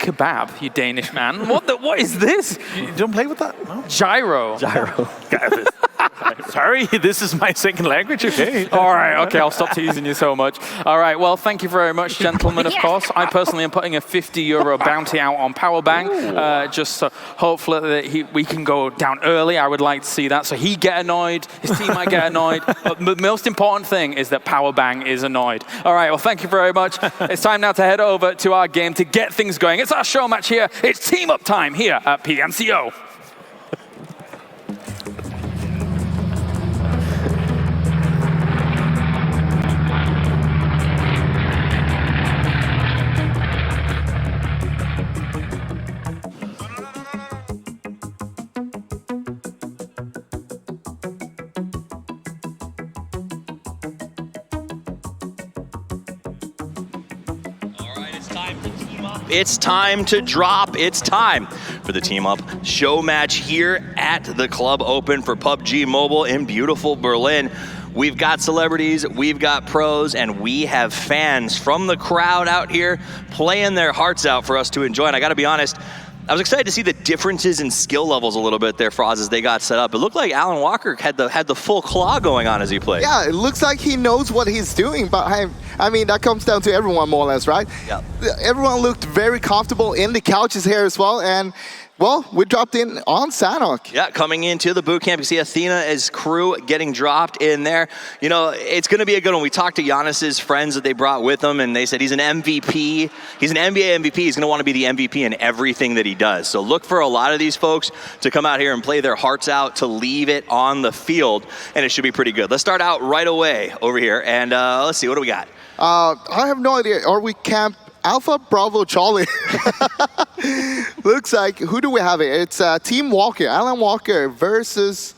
kebab, you Danish man. What is this? You don't play with that? No? Gyro. Gyro. Sorry, this is my second language, okay? All right, okay, I'll stop teasing you so much. All right, well, thank you very much, gentlemen, of course. I personally am putting a €50 bounty out on Powerbang, just so hopefully that we can go down early. I would like to see that. So he get annoyed, his team might get annoyed. But the most important thing is that Powerbang is annoyed. All right, well, thank you very much. It's time now to head over to our game to get things going. It's our show match here. It's team up time here at PMCO. It's time to drop. It's time for the Team Up show match here at the Club Open for PUBG Mobile in beautiful Berlin. We've got celebrities, we've got pros, and we have fans from the crowd out here playing their hearts out for us to enjoy. And I gotta be honest, I was excited to see the differences in skill levels a little bit there, Froz, as they got set up. It looked like Alan Walker had the full claw going on as he played. Yeah, it looks like he knows what he's doing, but I mean, that comes down to everyone more or less, right? Yeah. Everyone looked very comfortable in the couches here as well, and well, we dropped in on Sanok. Yeah, coming into the boot camp, you see Athena' crew getting dropped in there. You know, it's going to be a good one. We talked to Giannis's friends that they brought with him, and they said he's an MVP. He's an NBA MVP. He's going to want to be the MVP in everything that he does. So look for a lot of these folks to come out here and play their hearts out, to leave it on the field, and it should be pretty good. Let's start out right away over here, and let's see, what do we got? I have no idea. Are we camp Alpha Bravo Charlie? Looks like, who do we have here? It's Team Walker, Alan Walker versus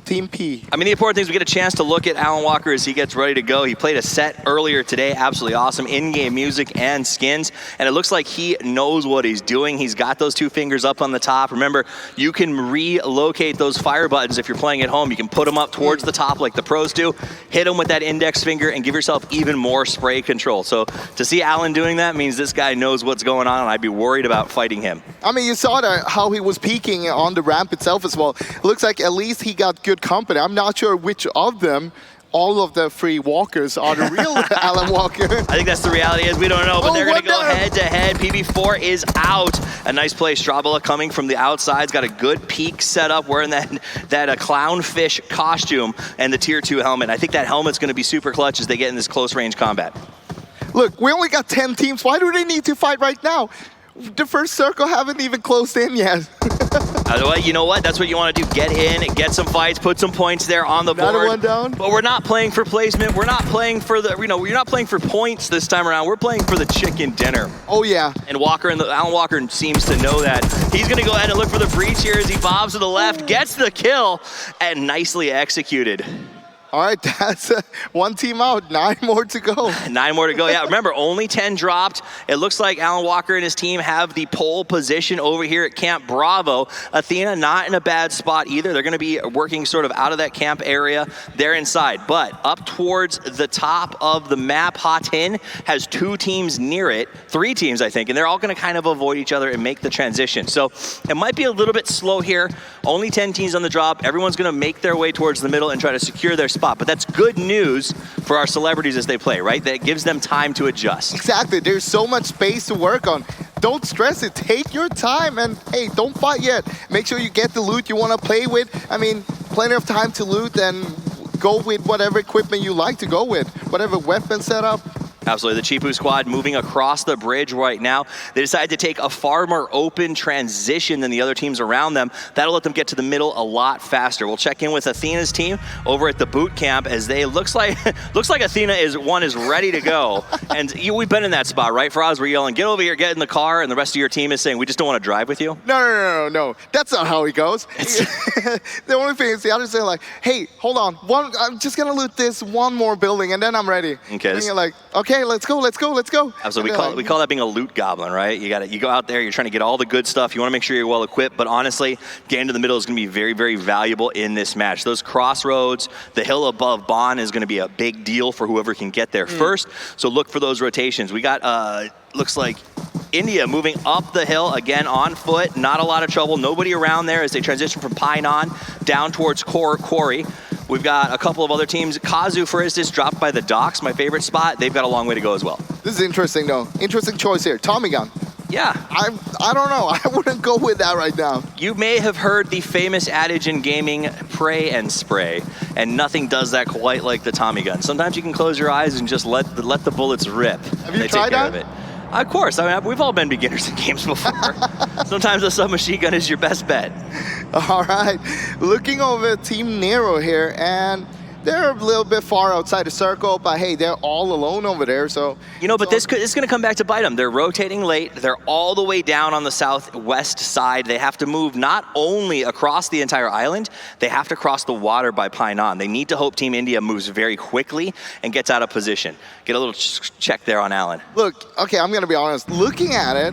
Team P. I mean, the important thing is we get a chance to look at Alan Walker as he gets ready to go. He played a set earlier today, absolutely awesome, in-game music and skins, and it looks like he knows what he's doing. He's got those two fingers up on the top. Remember, you can relocate those fire buttons if you're playing at home. You can put them up towards the top like the pros do, hit them with that index finger, and give yourself even more spray control. So to see Alan doing that means this guy knows what's going on, and I'd be worried about fighting him. I mean, you saw how he was peeking on the ramp itself as well. It looks like at least he got good company. I'm not sure which of them, all of the three walkers, are the real Alan Walker. I think that's the reality, is we don't know, but they're going to go head-to-head. PB4 is out. A nice play. Strabala coming from the outside. He's got a good peak set up, wearing that clownfish costume and the Tier 2 helmet. I think that helmet's going to be super clutch as they get in this close-range combat. Look, we only got 10 teams. Why do they need to fight right now? The first circle haven't even closed in yet. You know what? That's what you want to do. Get in, get some fights, put some points there on the board. Another one down. But we're not playing for placement. We're not playing for you're not playing for points this time around. We're playing for the chicken dinner. Oh yeah. And Alan Walker seems to know that. He's going to go ahead and look for the breach here as he bobs to the left, gets the kill, and nicely executed. All right, that's one team out, 9 more to go. 9 more to go, yeah. Remember, only 10 dropped. It looks like Alan Walker and his team have the pole position over here at Camp Bravo. Athena not in a bad spot either. They're going to be working sort of out of that camp area. They're inside, but up towards the top of the map, Hatin has 2 teams near it, 3 teams, I think, and they're all going to kind of avoid each other and make the transition. So it might be a little bit slow here. Only 10 teams on the drop. Everyone's going to make their way towards the middle and try to secure their spot. But that's good news for our celebrities as they play, right? That gives them time to adjust. Exactly. There's so much space to work on. Don't stress it. Take your time, and hey, don't fight yet. Make sure you get the loot you want to play with. I mean, plenty of time to loot and go with whatever equipment you like to go with, whatever weapon setup. Absolutely. The Chipu squad moving across the bridge right now. They decided to take a far more open transition than the other teams around them. That'll let them get to the middle a lot faster. We'll check in with Athena's team over at the boot camp as they looks like Athena is ready to go. And we've been in that spot, right? Froz, we're yelling, get over here, get in the car, and the rest of your team is saying, we just don't want to drive with you? No. That's not how it goes. The only thing is the others say like, hey, hold on. I'm just going to loot this one more building, and then I'm ready. Okay. And you're like, okay, let's go. Absolutely. We call that being a loot goblin, right? You go out there, you're trying to get all the good stuff. You want to make sure you're well equipped, but honestly, getting to the middle is going to be very, very valuable in this match. Those crossroads, the hill above Bonn is going to be a big deal for whoever can get there first. So look for those rotations. We got, looks like India moving up the hill again on foot. Not a lot of trouble. Nobody around there as they transition from Painan down towards Quarry. We've got a couple of other teams. Kazu, for instance, dropped by the docks, my favorite spot. They've got a long way to go as well. This is interesting, though. Interesting choice here. Tommy gun. Yeah. I don't know. I wouldn't go with that right now. You may have heard the famous adage in gaming, pray and spray, and nothing does that quite like the Tommy gun. Sometimes you can close your eyes and just let the bullets rip. Have you tried that? Of course. I mean, we've all been beginners in games before. Sometimes a submachine gun is your best bet. All right. Looking over Team Nero here, and they're a little bit far outside the circle, but hey, they're all alone over there, so... You know, but this is going to come back to bite them. They're rotating late. They're all the way down on the southwest side. They have to move not only across the entire island, they have to cross the water by Painan. They need to hope Team India moves very quickly and gets out of position. Get a little check there on Alan. Look, okay, I'm going to be honest. Looking at it,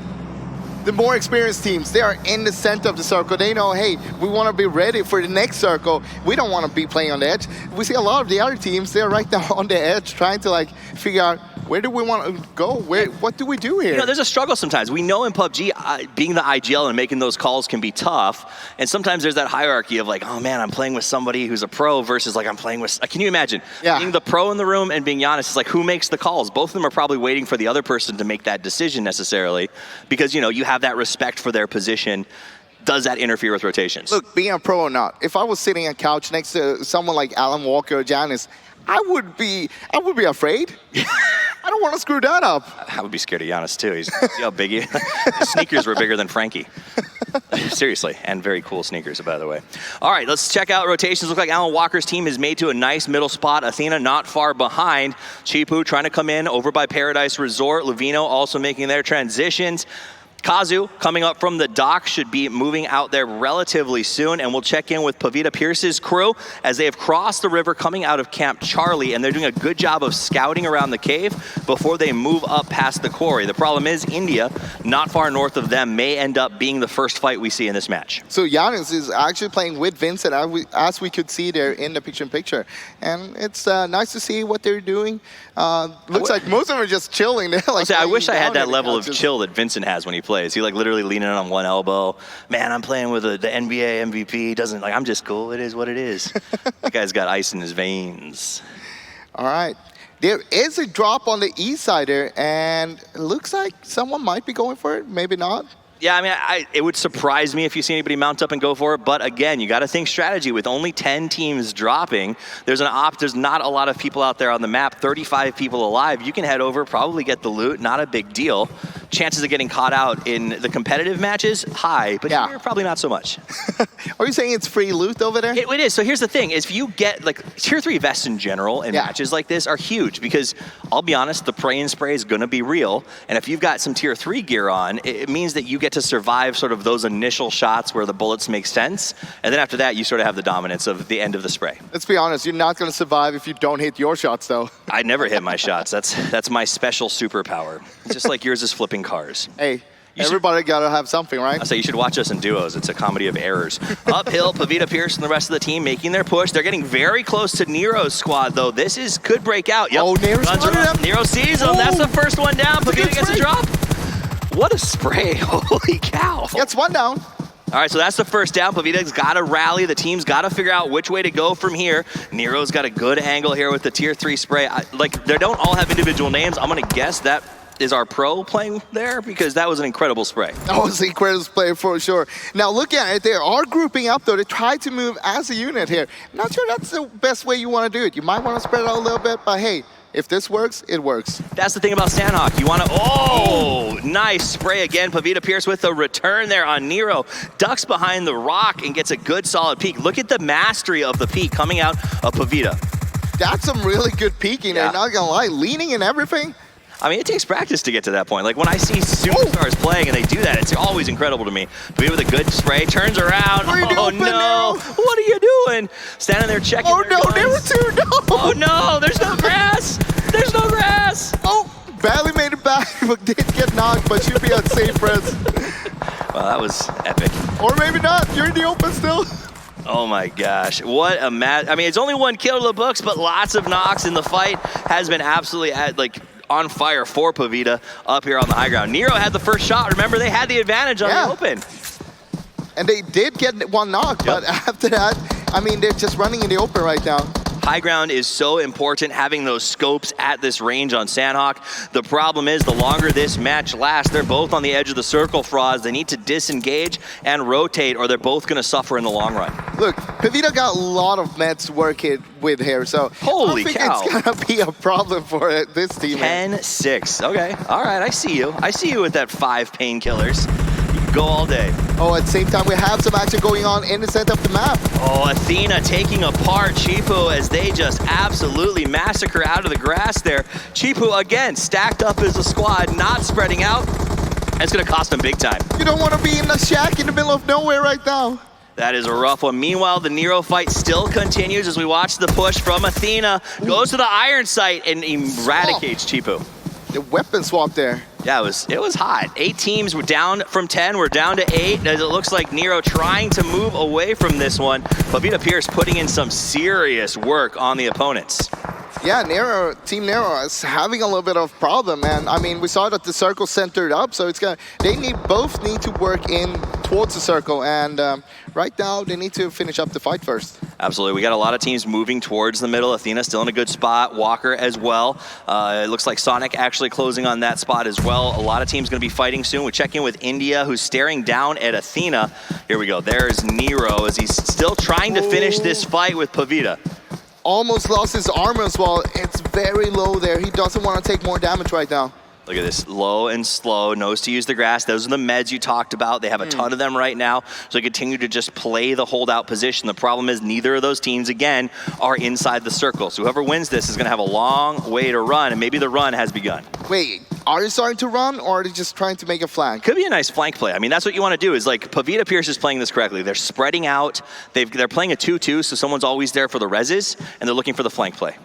the more experienced teams, they are in the center of the circle. They know, hey, we want to be ready for the next circle. We don't want to be playing on the edge. We see a lot of the other teams, they're right now on the edge trying to like figure out where do we want to go? What do we do here? You know, there's a struggle sometimes. We know in PUBG, being the IGL and making those calls can be tough. And sometimes there's that hierarchy of like, oh man, I'm playing with somebody who's a pro versus like I'm playing with, can you imagine? Yeah. Being the pro in the room and being Giannis is like, who makes the calls? Both of them are probably waiting for the other person to make that decision necessarily because, you know, you have that respect for their position. Does that interfere with rotations? Look, being a pro or not, if I was sitting on a couch next to someone like Alan Walker or Giannis, I would be afraid. I don't want to screw that up. I would be scared of Giannis too. See how big he is? His sneakers were bigger than Frankie. Seriously, and very cool sneakers, by the way. All right, let's check out rotations. Look like Alan Walker's team is made to a nice middle spot. Athena not far behind. Chipu trying to come in over by Paradise Resort. Levino also making their transitions. Kazu, coming up from the dock, should be moving out there relatively soon, and we'll check in with Pavita Pierce's crew as they have crossed the river coming out of Camp Charlie, and they're doing a good job of scouting around the cave before they move up past the quarry. The problem is India, not far north of them, may end up being the first fight we see in this match. So Giannis is actually playing with Vincent, as we could see there in the picture-in-picture, and it's nice to see what they're doing. Looks like most of them are just chilling. They're like I wish I had that level of chill that Vincent has when he plays. He like literally leaning on one elbow. Man, I'm playing with the NBA MVP. Doesn't like I'm just cool. It is what it is. That guy's got ice in his veins. All right. There is a drop on the east side there, and it looks like someone might be going for it. Maybe not. Yeah, I mean, it would surprise me if you see anybody mount up and go for it. But again, you got to think strategy. With only 10 teams dropping, there's not a lot of people out there on the map. 35 people alive. You can head over, probably get the loot. Not a big deal. Chances of getting caught out in the competitive matches, high, but here, probably not so much. Are you saying it's free loot over there? It is. So here's the thing: if you get like tier 3 vests in general in matches like this are huge because I'll be honest, the pray and spray is going to be real, and if you've got some tier 3 gear on, it means that you get to survive sort of those initial shots where the bullets make sense, and then after that, you sort of have the dominance of the end of the spray. Let's be honest, you're not going to survive if you don't hit your shots, though. I never hit my shots. That's my special superpower. It's just like yours is flipping cars. Hey, everybody got to have something, right? I say you should watch us in duos. It's a comedy of errors. Uphill, Pavita Pierce and the rest of the team making their push. They're getting very close to Nero's squad, though. This could break out. Yep. Oh, Nero sees him. That's the first one down. Pavita gets a drop. What a spray. Holy cow. Gets one down. All right, so that's the first down. Pavita's got to rally. The team's got to figure out which way to go from here. Nero's got a good angle here with the tier 3 spray. They don't all have individual names. I'm going to guess that is our pro playing there because that was an incredible spray. That was an incredible spray for sure. Now look at it, they are grouping up though. They try to move as a unit here. Not sure that's the best way you want to do it. You might want to spread it out a little bit, but hey, if this works, it works. That's the thing about Sandhawk. You want to, nice spray again. Pavita Pierce with a return there on Nero. Ducks behind the rock and gets a good solid peek. Look at the mastery of the peek coming out of Pavita. That's some really good peeking there, not gonna lie. Leaning and everything. I mean, it takes practice to get to that point. Like when I see superstars playing and they do that, it's always incredible to me. Pavita with a good spray, turns around. Oh no, what are you doing? Standing there checking. Oh no, there were two, no. Oh no, there's no grass. There's no grass. Oh, barely made it back, but did get knocked, but should be on safe res. Well, that was epic. Or maybe not, you're in the open still. Oh my gosh, what a match. I mean, it's only one kill to the books, but lots of knocks in the fight. Has been absolutely on fire for Pavita up here on the high ground. Nero had the first shot. Remember, they had the advantage on the open. And they did get one knock, but after that, I mean, they're just running in the open right now. High ground is so important, having those scopes at this range on Sandhawk. The problem is, the longer this match lasts, they're both on the edge of the circle, Froz. They need to disengage and rotate, or they're both going to suffer in the long run. Look, Pavita got a lot of meds to work with here, so holy I think cow. it's going to be a problem for this team. 10-6. Okay. All right, I see you. I see you with that 5 painkillers. Go all day. Oh, at the same time, we have some action going on in the center of the map. Oh, Athena taking apart Chipu as they just absolutely massacre out of the grass there. Chipu, again, stacked up as a squad, not spreading out. That's going to cost them big time. You don't want to be in the shack in the middle of nowhere right now. That is a rough one. Meanwhile, the Nero fight still continues as we watch the push from Athena. Goes to the iron sight and eradicates Chipu. The weapon swap there. Yeah, it was hot. 8 teams were down from 10. We're down to 8 as it looks like Nero trying to move away from this one. Pavita Pierce putting in some serious work on the opponents. Yeah, Team Nero is having a little bit of problem, and I mean, we saw that the circle centered up, so they both need to work in towards the circle, and right now they need to finish up the fight first. Absolutely, we got a lot of teams moving towards the middle. Athena still in a good spot, Walker as well. It looks like Sonic actually closing on that spot as well. A lot of teams going to be fighting soon. We check in with India, who's staring down at Athena. Here we go, there's Nero as he's still trying to finish this fight with Pavita. Almost lost his armor as well. It's very low there. He doesn't want to take more damage right now. Look at this, low and slow, knows to use the grass. Those are the meds you talked about. They have a ton of them right now, so they continue to just play the holdout position. The problem is neither of those teams, again, are inside the circle. So whoever wins this is going to have a long way to run, and maybe the run has begun. Wait, are they starting to run, or are they just trying to make a flank? Could be a nice flank play. I mean, that's what you want to do, is like Pavita Pierce is playing this correctly. They're spreading out. They're playing a 2-2, so someone's always there for the reses, and they're looking for the flank play.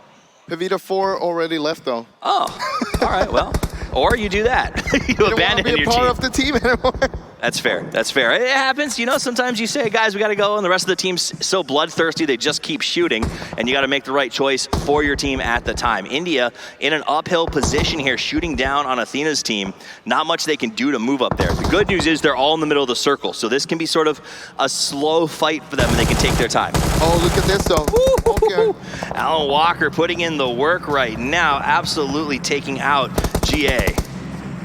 Pavita 4 already left, though. Oh, all right, well. Or you do that. You abandon your team. You don't want to be a part of the team anymore. That's fair. That's fair. It happens. You know, sometimes you say, guys, we got to go, and the rest of the team's so bloodthirsty, they just keep shooting, and you got to make the right choice for your team at the time. India in an uphill position here, shooting down on Athena's team. Not much they can do to move up there. The good news is they're all in the middle of the circle, so this can be sort of a slow fight for them, and they can take their time. Oh, look at this, though. Okay. Alan Walker putting in the work right now, absolutely taking out GA.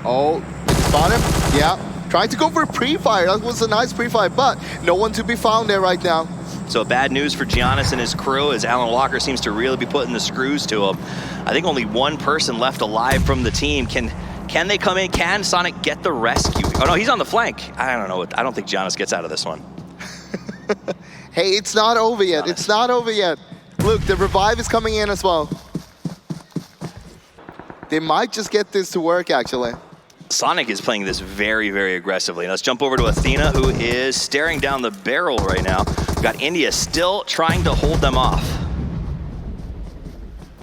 Oh, did you spot him? Yeah. Trying to go for a pre-fire. That was a nice pre-fire, but no one to be found there right now. So bad news for Giannis and his crew as Alan Walker seems to really be putting the screws to him. I think only one person left alive from the team. Can they come in? Can Sonic get the rescue? Oh no, he's on the flank. I don't know. I don't think Giannis gets out of this one. Hey, it's not over yet. It's not over yet. Look, the revive is coming in as well. They might just get this to work, actually. Sonic is playing this very, very aggressively. Let's jump over to Athena, who is staring down the barrel right now. We've got India still trying to hold them off.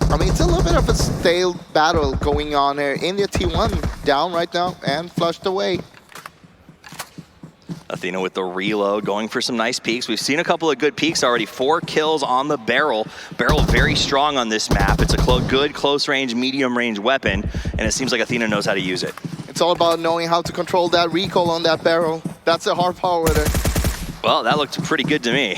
I mean, it's a little bit of a stale battle going on here. India T1 down right now and flushed away. Athena with the reload, going for some nice peeks. We've seen a couple of good peeks already. 4 kills on the barrel. Barrel very strong on this map. It's a good close range, medium range weapon, and it seems like Athena knows how to use it. It's all about knowing how to control that recoil on that barrel. That's a hard power with it. Well, that looked pretty good to me.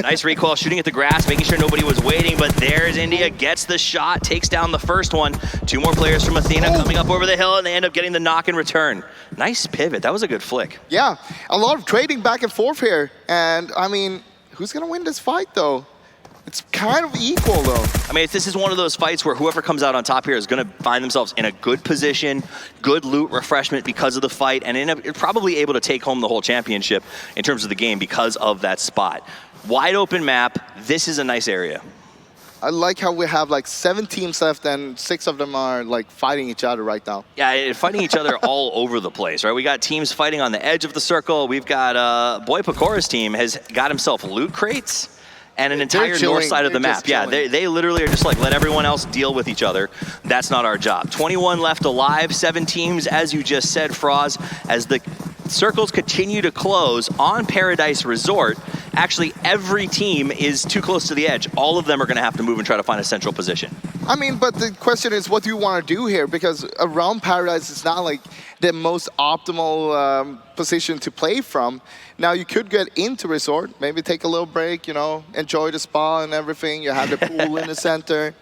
Nice recoil, shooting at the grass, making sure nobody was waiting, but there's India, gets the shot, takes down the first one. 2 more players from Athena coming up over the hill, and they end up getting the knock in return. Nice pivot, that was a good flick. Yeah, a lot of trading back and forth here. And, I mean, who's going to win this fight, though? It's kind of equal, though. I mean, this is one of those fights where whoever comes out on top here is going to find themselves in a good position, good loot refreshment because of the fight, and probably able to take home the whole championship in terms of the game because of that spot. Wide open map, this is a nice area. I like how we have like 7 teams left and 6 of them are like fighting each other right now. Yeah, fighting each other all over the place, right? We got teams fighting on the edge of the circle. We've got Boy Pakora's team has got himself loot crates and an entire north side of the map. Yeah, they literally are just like, let everyone else deal with each other. That's not our job. 21 left alive, 7 teams, as you just said, Froz, as the circles continue to close on Paradise Resort. Actually, every team is too close to the edge. All of them are going to have to move and try to find a central position. I mean, but the question is, what do you want to do here? Because around Paradise is not like the most optimal position to play from. Now you could get into Resort, maybe take a little break, you know, enjoy the spa and everything. You have the pool in the center.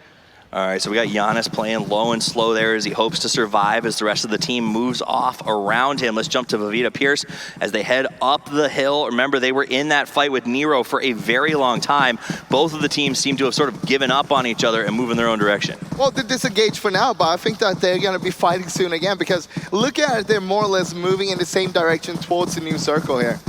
All right, so we got Giannis playing low and slow there as he hopes to survive as the rest of the team moves off around him. Let's jump to Pavita Pierce as they head up the hill. Remember, they were in that fight with Nero for a very long time. Both of the teams seem to have sort of given up on each other and move in their own direction. Well, they disengage for now, but I think that they're going to be fighting soon again because look at it, they're more or less moving in the same direction towards the new circle here.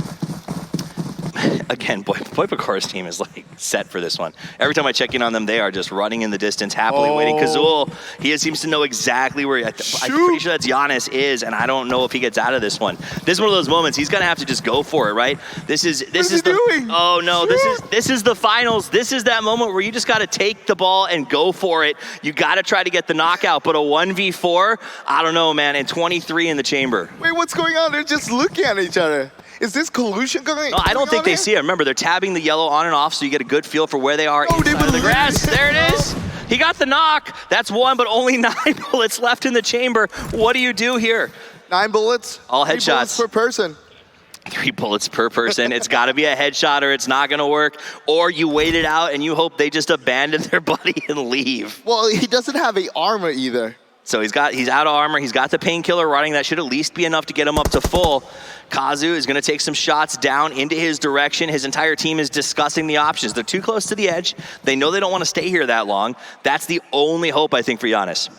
Again, Boypakor's team is like set for this one. Every time I check in on them, they are just running in the distance, happily waiting. Kazul, he seems to know exactly where, I'm pretty sure that's Giannis is, and I don't know if he gets out of this one. This is one of those moments, he's gonna have to just go for it, right? This is doing? Oh no, this is the finals. This is that moment where you just gotta take the ball and go for it. You gotta try to get the knockout, but a 1v4, I don't know, man, and 23 in the chamber. Wait, what's going on? They're just looking at each other. Is this collusion going on? No, I don't think they see it. Remember, they're tabbing the yellow on and off so you get a good feel for where they are inside of the grass. There it is. He got the knock. That's one, but only 9 bullets left in the chamber. What do you do here? 9 bullets? All 3 headshots. bullets per person. 3 bullets per person. It's got to be a headshot or it's not going to work. Or you wait it out and you hope they just abandon their buddy and leave. Well, he doesn't have a armor either. So he's out of armor. He's got the painkiller running. That should at least be enough to get him up to full. Kazu is going to take some shots down into his direction. His entire team is discussing the options. They're too close to the edge. They know they don't want to stay here that long. That's the only hope, I think, for Giannis.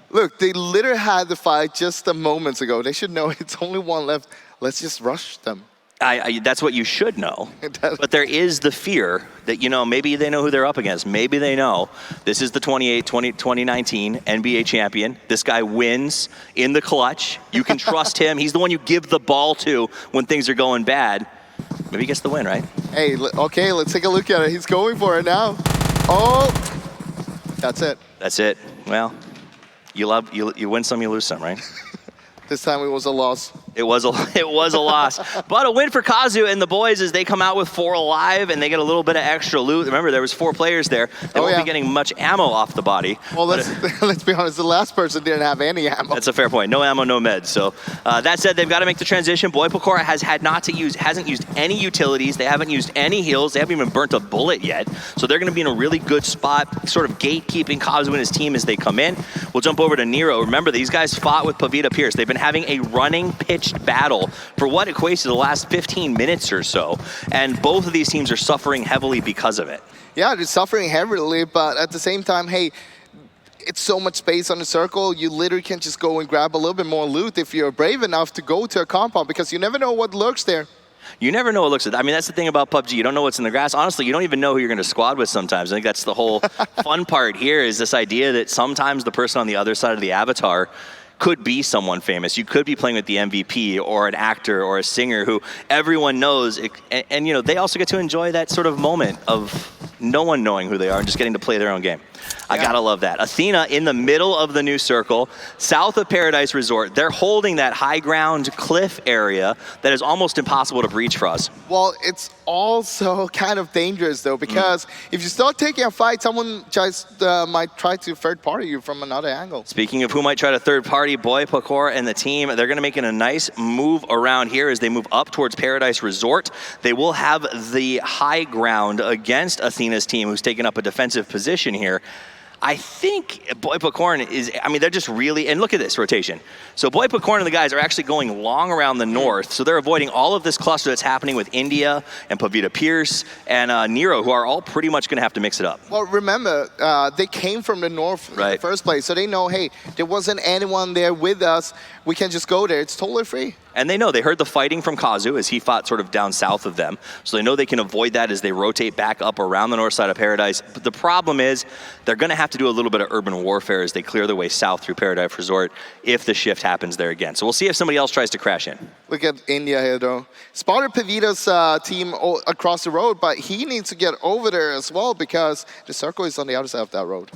Look, they literally had the fight just a moments ago. They should know it's only one left. Let's just rush them. That's what you should know. But there is the fear that, you know, maybe they know who they're up against. Maybe they know this is the 2019 NBA champion. This guy wins in the clutch. You can trust him. He's the one you give the ball to when things are going bad. Maybe he gets the win, right? Hey, okay, let's take a look at it. He's going for it now. Oh, that's it. That's it. Well, you win some, you lose some, right? This time it was a loss. It was a loss. But a win for Kazu and the boys as they come out with 4 alive and they get a little bit of extra loot. Remember, there was 4 players there. They won't be getting much ammo off the body. Well, let's be honest. The last person didn't have any ammo. That's a fair point. No ammo, no meds. So that said, they've got to make the transition. Boypakor hasn't used any utilities. They haven't used any heals. They haven't even burnt a bullet yet. So they're going to be in a really good spot, sort of gatekeeping Kazu and his team as they come in. We'll jump over to Nero. Remember, these guys fought with Pavita Pierce. They've been having a running pitched battle for what equates to the last 15 minutes or so. And both of these teams are suffering heavily because of it. Yeah, they're suffering heavily, but at the same time, hey, it's so much space on the circle, you literally can just go and grab a little bit more loot if you're brave enough to go to a compound, because you never know what lurks there. You never know what looks like. I mean, that's the thing about PUBG. You don't know what's in the grass. Honestly, you don't even know who you're going to squad with sometimes. I think that's the whole fun part here, is this idea that sometimes the person on the other side of the avatar could be someone famous. You could be playing with the MVP or an actor or a singer who everyone knows. And you know, they also get to enjoy that sort of moment of no one knowing who they are and just getting to play their own game. I gotta love that. Athena in the middle of the new circle, south of Paradise Resort. They're holding that high ground cliff area that is almost impossible to breach for us. Well, it's also kind of dangerous though, because if you start taking a fight, someone just might try to third party you from another angle. Speaking of who might try to third party, Boypakor and the team, they're gonna make a nice move around here as they move up towards Paradise Resort. They will have the high ground against Athena's team, who's taken up a defensive position here. I think Boypakor is, I mean, they're just really, and look at this rotation. So Boypakor and the guys are actually going long around the north, so they're avoiding all of this cluster that's happening with India and Pavita Pierce and Nero, who are all pretty much going to have to mix it up. Well, remember, they came from the north in the first place, so they know, hey, there wasn't anyone there with us. We can just go there. It's totally free. And they know, they heard the fighting from Kazu as he fought sort of down south of them. So they know they can avoid that as they rotate back up around the north side of Paradise. But the problem is they're going to have to do a little bit of urban warfare as they clear their way south through Paradise Resort if the shift happens there again. So we'll see if somebody else tries to crash in. Look at India here, though. Spotted Pavita's team across the road, but he needs to get over there as well because the circle is on the other side of that road.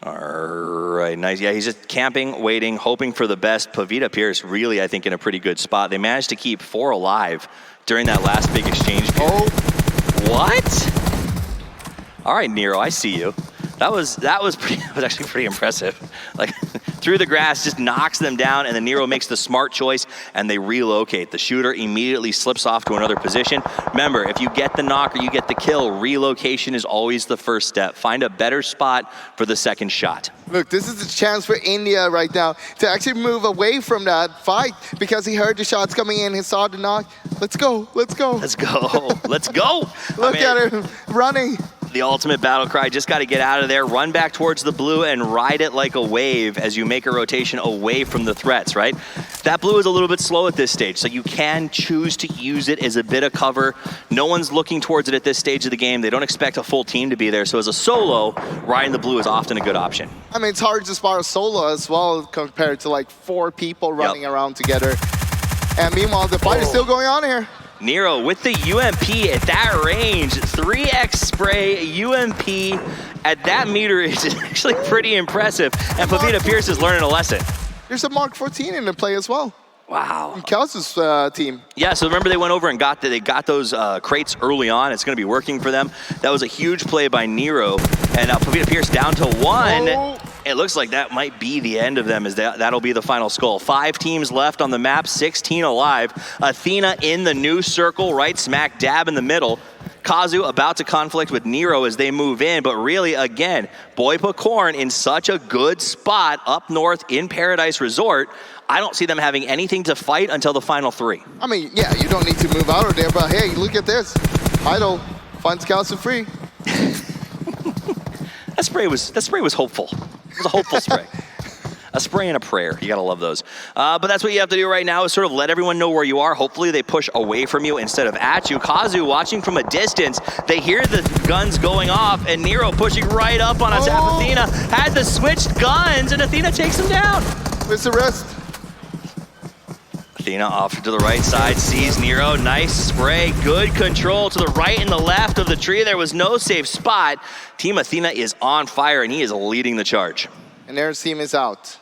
All right, nice. Yeah, he's just camping, waiting, hoping for the best. Pavita Pierce really, I think, in a pretty good spot. They managed to keep 4 alive during that last big exchange period. Oh. What? All right, Nero, I see you. That was actually pretty impressive. Like through the grass, just knocks them down, and then Nero makes the smart choice, and they relocate. The shooter immediately slips off to another position. Remember, if you get the knock or you get the kill, relocation is always the first step. Find a better spot for the second shot. Look, this is a chance for India right now to actually move away from that fight because he heard the shots coming in, he saw the knock. Let's go, let's go. Let's go, let's go. Look at him running. The ultimate battle cry, just got to get out of there, run back towards the blue and ride it like a wave as you make a rotation away from the threats, right? That blue is a little bit slow at this stage, so you can choose to use it as a bit of cover. No one's looking towards it at this stage of the game. They don't expect a full team to be there, so as a solo, riding the blue is often a good option. I mean, it's hard to spot a solo as well compared to like 4 people running around together. And meanwhile, the fight is still going on here. Nero with the UMP at that range, 3x spray, UMP at that meter is actually pretty impressive. And Pavita Pierce is learning a lesson. There's a Mark 14 in the play as well. Wow. In Kalsu's team. Yeah, so remember they went over and got those crates early on. It's going to be working for them. That was a huge play by Nero. And Pavita Pierce down to 1. Oh. It looks like that might be the end of them, as that'll be the final skull. 5 teams left on the map, 16 alive. Athena in the new circle, right smack dab in the middle. Kazu about to conflict with Nero as they move in, but really, again, Boy Pacorn in such a good spot up north in Paradise Resort. I don't see them having anything to fight until the final 3. I mean, yeah, you don't need to move out of there, but hey, look at this. Idol finds Kalsu free. That spray was hopeful. It was a hopeful spray. A spray and a prayer. You gotta love those. But that's what you have to do right now is sort of let everyone know where you are. Hopefully they push away from you instead of at you. Kazu watching from a distance. They hear the guns going off, and Nero pushing right up on us. Athena had the switched guns, and Athena takes him down. Where's the rest? Athena off to the right side, sees Nero. Nice spray, good control to the right and the left of the tree. There was no safe spot. Team Athena is on fire, and he is leading the charge. And their team is out.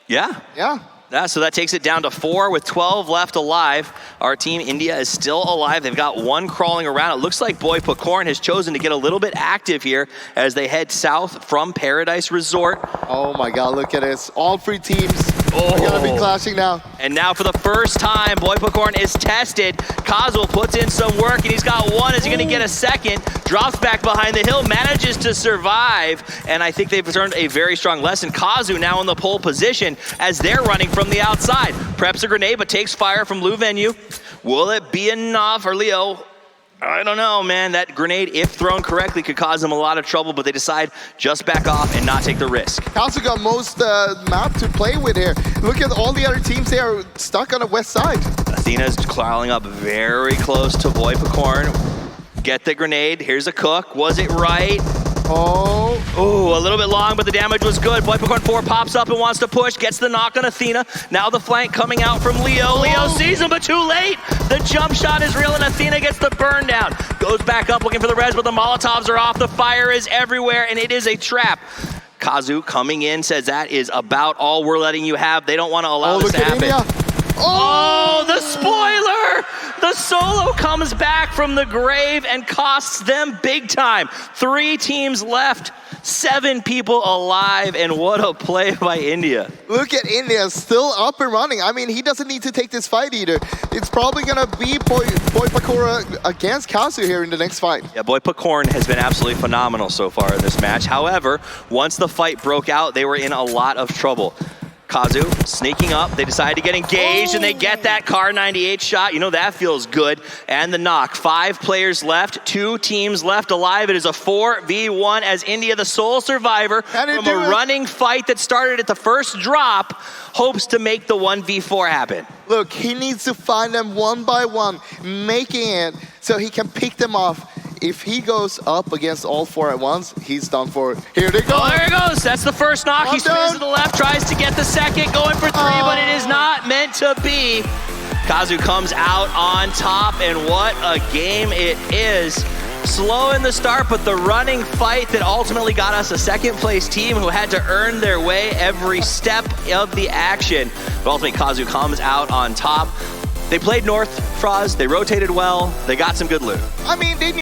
Yeah. Yeah. So that takes it down to 4 with 12 left alive. Our team, India, is still alive. They've got 1 crawling around. It looks like Boy Pacorn has chosen to get a little bit active here as they head south from Paradise Resort. Oh my God, look at this. All 3 teams are gonna be clashing now. And now for the first time, Boy Pacorn is tested. Kazu puts in some work, and he's got 1. Is he gonna get a second? Drops back behind the hill, manages to survive. And I think they've learned a very strong lesson. Kazu now in the pole position as they're running from the outside. Preps a grenade, but takes fire from Lou Venue. Will it be enough for Leo? I don't know, man. That grenade, if thrown correctly, could cause them a lot of trouble, but they decide just back off and not take the risk. Kalsu got most map to play with here. Look at all the other teams here are stuck on the west side. Athena's crawling up very close to Boy Pacorn. Get the grenade. Here's a cook. Was it right? Oh. Ooh, a little bit long, but the damage was good. Boy Pacorn 4 pops up and wants to push, gets the knock on Athena. Now the flank coming out from Leo. Leo sees him, but too late. The jump shot is real, and Athena gets the burn down. Goes back up looking for the res, but the Molotovs are off. The fire is everywhere, and it is a trap. Kazu coming in says that is about all we're letting you have. They don't want to allow this to happen. India. Oh, the spoiler! The solo comes back from the grave and costs them big time. 3 teams left, 7 people alive, and what a play by India. Look at India, still up and running. I mean, he doesn't need to take this fight either. It's probably gonna be Boy Pacorn against Kalsu here in the next fight. Yeah, Boy Pacorn has been absolutely phenomenal so far in this match. However, once the fight broke out, they were in a lot of trouble. Kazu sneaking up, they decide to get engaged, and they get that Car 98 shot. You know, that feels good. And the knock. 5 players left, 2 teams left alive. It is a 4v1 as India, the sole survivor from a running fight that started at the first drop, hopes to make the 1v4 happen. Look, he needs to find them one by one, making it so he can pick them off. If he goes up against all 4 at once, he's done for. Here they go. Oh, there it goes. That's the first knock. He spins to the left, tries to get the second, going for 3, but it is not meant to be. Kazu comes out on top, and what a game it is. Slow in the start, but the running fight that ultimately got us a 2nd place team who had to earn their way every step of the action. But ultimately, Kazu comes out on top. They played north, Froz. They rotated well. They got some good loot. I mean, they